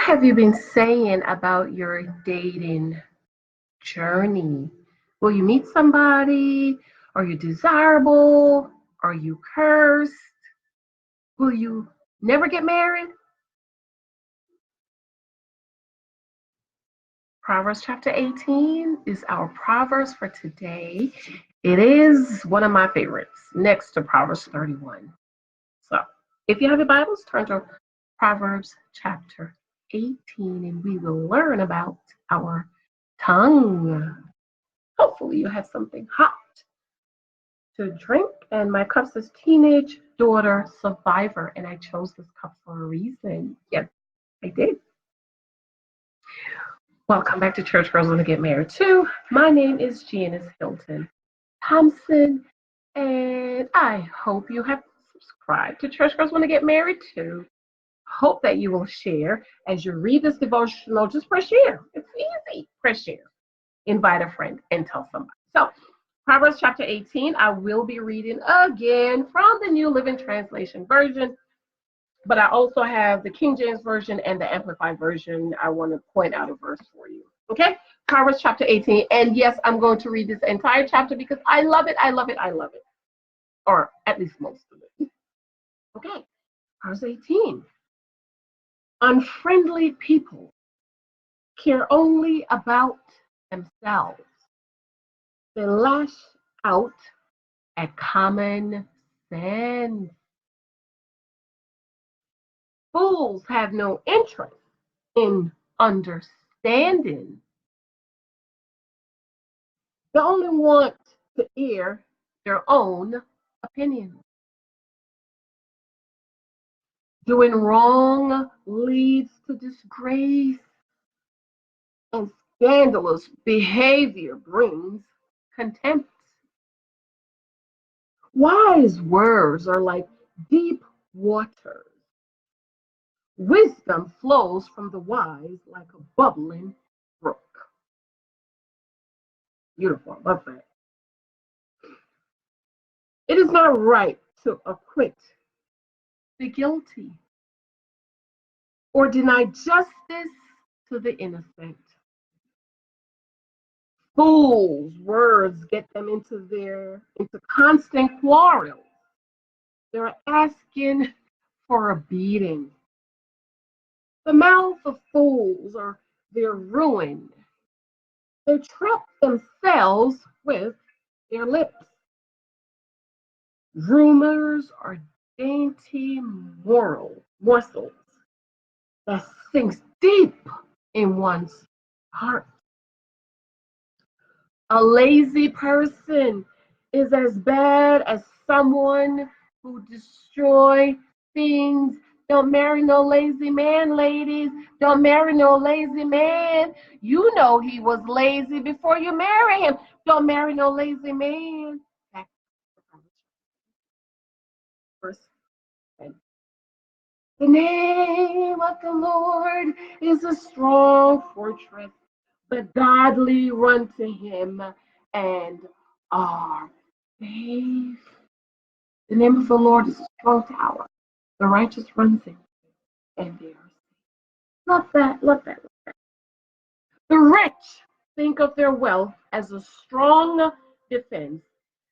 What have you been saying about your dating journey? Will you meet somebody? Are you desirable? Are you cursed? Will you never get married? Proverbs chapter 18 is our Proverbs for today. It is one of my favorites, next to Proverbs 31. So, if you have your Bibles, turn to Proverbs chapter 18 and we will learn about our tongue. Hopefully, you have something hot to drink. And my cup says teenage daughter survivor, and I chose this cup for a reason. Yes, I did. Welcome back to Church Girls Want to Get Married Too. My name is Janice Hilton Thompson, and I hope you have subscribed to Church Girls Want to Get Married Too. Hope that you will share as you read this devotional. Just press share. It's easy. Press share. Invite a friend and tell somebody. So, Proverbs chapter 18, I will be reading again from the New Living Translation version, but I also have the King James Version and the Amplified Version. I want to point out a verse for you. Okay? Proverbs chapter 18. And yes, I'm going to read this entire chapter because I love it. I love it. I love it. Or at least most of it. Okay. Proverbs 18. Unfriendly people care only about themselves. They lash out at common sense. Fools have no interest in understanding. They only want to air their own opinion. Doing wrong leads to disgrace, and scandalous behavior brings contempt. Wise words are like deep waters. Wisdom flows from the wise like a bubbling brook. Beautiful, I love that. It is not right to acquit the guilty or deny justice to the innocent. Fools' words get them into constant quarrels. They're asking for a beating. The mouths of fools are their ruin. They trap themselves with their lips. Rumors are dainty morsels that sinks deep in one's heart. A lazy person is as bad as someone who destroys things. Don't marry no lazy man, ladies. Don't marry no lazy man. You know he was lazy before you marry him. Don't marry no lazy man. Verse 10. The name of the Lord is a strong fortress. The godly run to him and are safe. The name of the Lord is a strong tower. The righteous runs in and they are safe. Love that, love that, love that. The rich think of their wealth as a strong defense.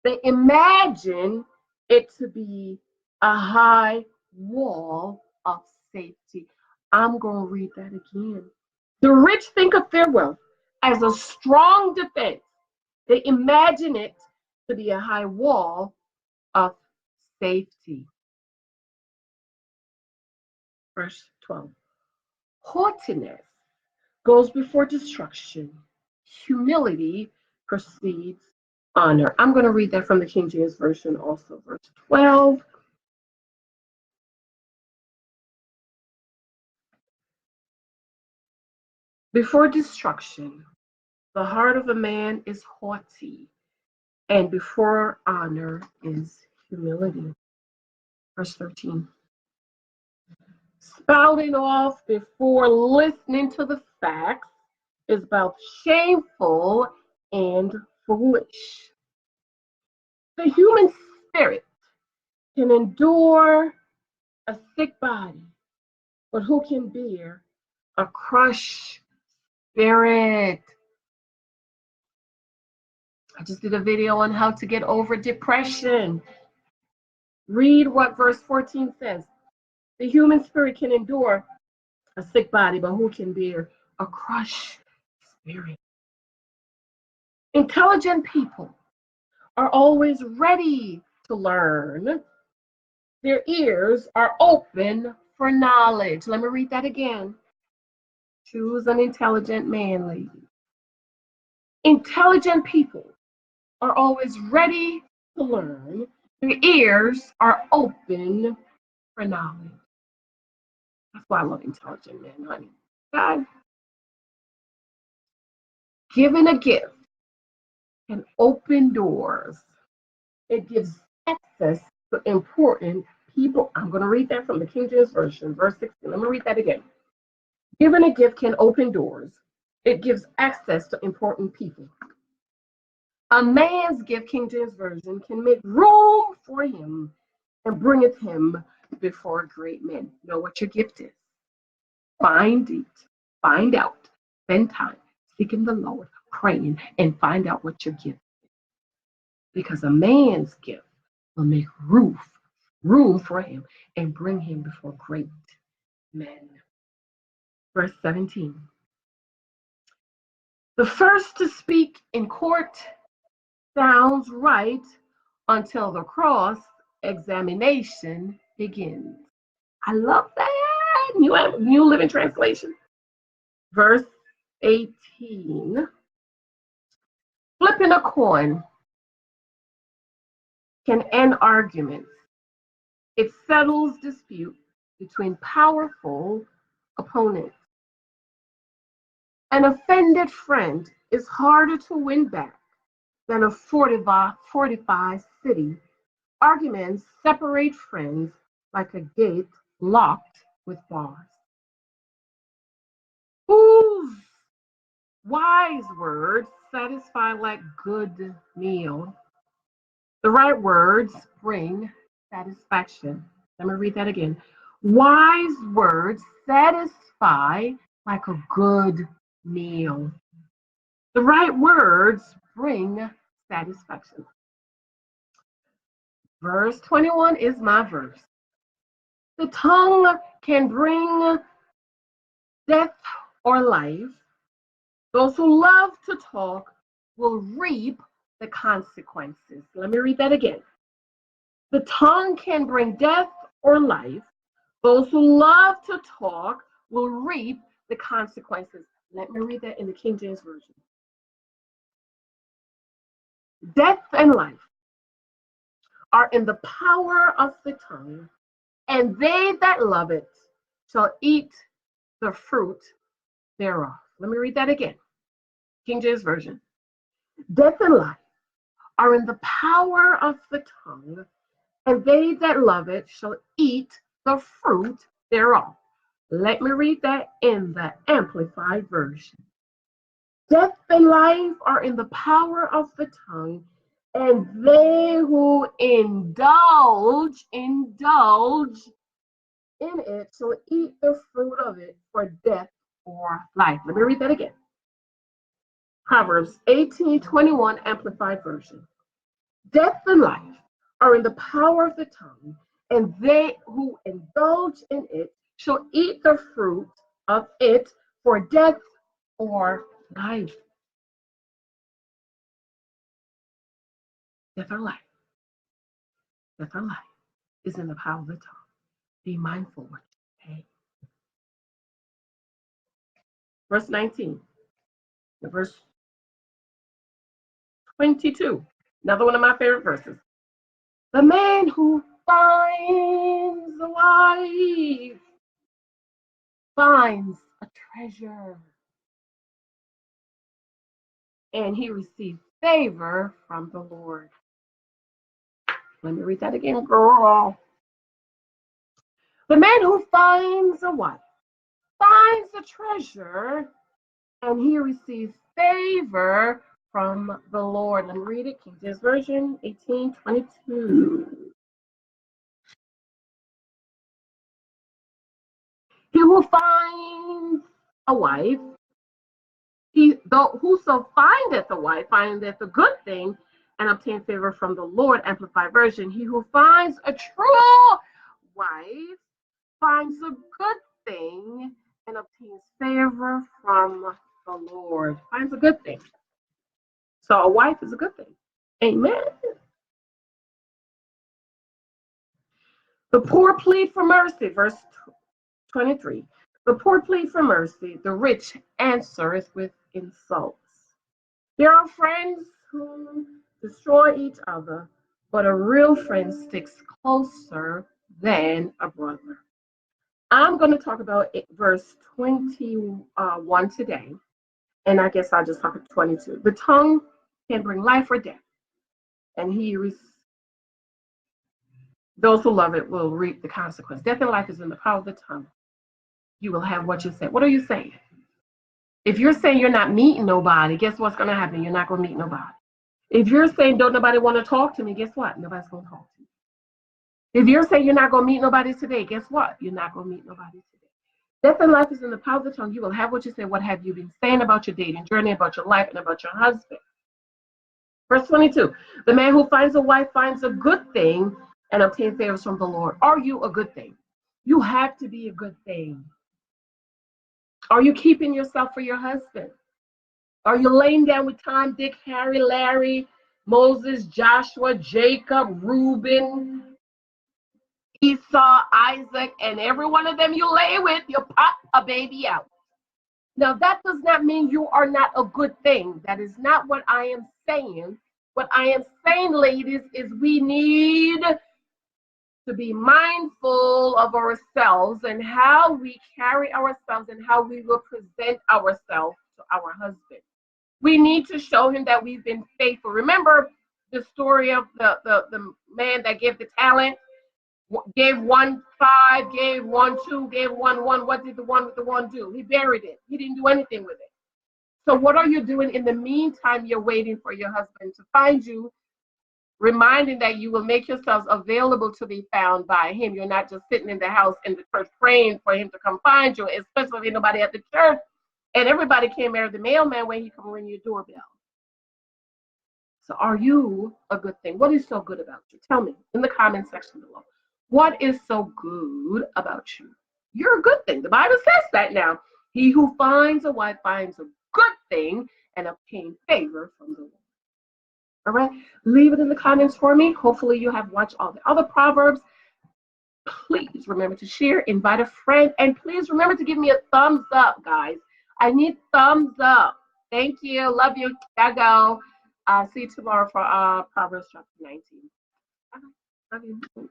They imagine it to be a high wall of safety. I'm going to read that again. The rich think of their wealth as a strong defense. They imagine it to be a high wall of safety. Verse 12. Haughtiness goes before destruction. Humility precedes honor. I'm going to read that from the King James Version also. Verse 12. Before destruction, the heart of a man is haughty, and before honor is humility. Verse 13. Spouting off before listening to the facts is both shameful and foolish. The human spirit can endure a sick body, but who can bear A crushed spirit. I just did a video on how to get over depression. Read what verse 14 says. The human spirit can endure a sick body, but who can bear a crushed spirit? Intelligent people are always ready to learn. Their ears are open for knowledge. Let me read that again. Choose an intelligent man, lady. Intelligent people are always ready to learn. Their ears are open for knowledge. That's why I love intelligent men, honey. God, giving a gift can open doors. It gives access to important people. I'm going to read that from the King James Version, verse 16. Let me read that again. Giving a gift can open doors. It gives access to important people. A man's gift, King James Version, can make room for him and bringeth him before great men. Know what your gift is. Find it. Find out. Spend time seeking the Lord, praying, and find out what your gift is. Because a man's gift will make room for him and bring him before great men. Verse 17. The first to speak in court sounds right until the cross examination begins. I love that. New Living Translation. Verse 18. Flipping a coin can end arguments. It settles dispute between powerful opponents. An offended friend is harder to win back than a fortified city. Arguments separate friends like a gate locked with bars. Whose wise words satisfy like good meal? The right words bring satisfaction. Let me read that again. Wise words satisfy like a good meal. The right words bring satisfaction. Verse 21 is my verse. The tongue can bring death or life. Those who love to talk will reap the consequences. Let me read that again. The tongue can bring death or life. Those who love to talk will reap the consequences. Let me read that in the King James Version. Death and life are in the power of the tongue, and they that love it shall eat the fruit thereof. Let me read that again. King James Version. Death and life are in the power of the tongue, and they that love it shall eat the fruit thereof. Let me read that in the Amplified Version. Death and life are in the power of the tongue, and they who indulge in it shall eat the fruit of it for death or life. Let me read that again. Proverbs 18:21 Amplified Version. Death and life are in the power of the tongue, and they who indulge in it shall eat the fruit of it for death or life. Death or life. Death or life is in the power of the tongue. Be mindful what you say. Verse 19. Verse 22. Another one of my favorite verses. The man who finds a wife finds a treasure, and he receives favor from the Lord. Let me read that again, girl. The man who finds a wife finds a treasure, and he receives favor from the Lord. Let me read it. King James Version, 18:22. He who finds a wife, he though whoso findeth a wife findeth a good thing and obtain favor from the Lord. Amplified version. He who finds a true wife finds a good thing and obtains favor from the Lord. Finds a good thing. So a wife is a good thing. Amen. The poor plead for mercy, verse 23. The poor plead for mercy, the rich answereth with insults. There are friends who destroy each other, but a real friend sticks closer than a brother. I'm going to talk about verse 21 today, and I guess I'll just talk about 22. The tongue can bring life or death, and those who love it will reap the consequence. Death and life is in the power of the tongue. You will have what you say. What are you saying? If you're saying you're not meeting nobody, guess what's going to happen? You're not going to meet nobody. If you're saying don't nobody want to talk to me, guess what? Nobody's going to talk to you. If you're saying you're not going to meet nobody today, guess what? You're not going to meet nobody today. Death and life is in the power of the tongue. You will have what you say. What have you been saying about your dating journey, about your life, and about your husband? Verse 22, the man who finds a wife finds a good thing and obtains favors from the Lord. Are you a good thing? You have to be a good thing. Are you keeping yourself for your husband? Are you laying down with Tom, Dick, Harry, Larry, Moses, Joshua, Jacob, Reuben, Esau, Isaac, and every one of them you lay with, you pop a baby out? Now, that does not mean you are not a good thing. That is not what I am saying. What I am saying, ladies, is we need to be mindful of ourselves and how we carry ourselves and how we will present ourselves to our husband. We need to show him that we've been faithful. Remember the story of the man that gave the talent, gave 1 5, gave 1 2, gave 1 1. What did the one with the one do? He buried it. He didn't do anything with it. So what are you doing in the meantime? You're waiting for your husband to find you, reminding that you will make yourselves available to be found by him. You're not just sitting in the house in the church praying for him to come find you, especially if nobody at the church and everybody can't marry the mailman when he come ring your doorbell. So are you a good thing? What is so good about you? Tell me in the comment section below. What is so good about you? You're a good thing. The Bible says that now. He who finds a wife finds a good thing and obtains favor from the Lord. All right, leave it in the comments for me. Hopefully you have watched all the other Proverbs. Please remember to share, invite a friend, and please remember to give me a thumbs up, guys. I need thumbs up. Thank you. Love you. Gotta go. See you tomorrow for Proverbs chapter 19. Love you.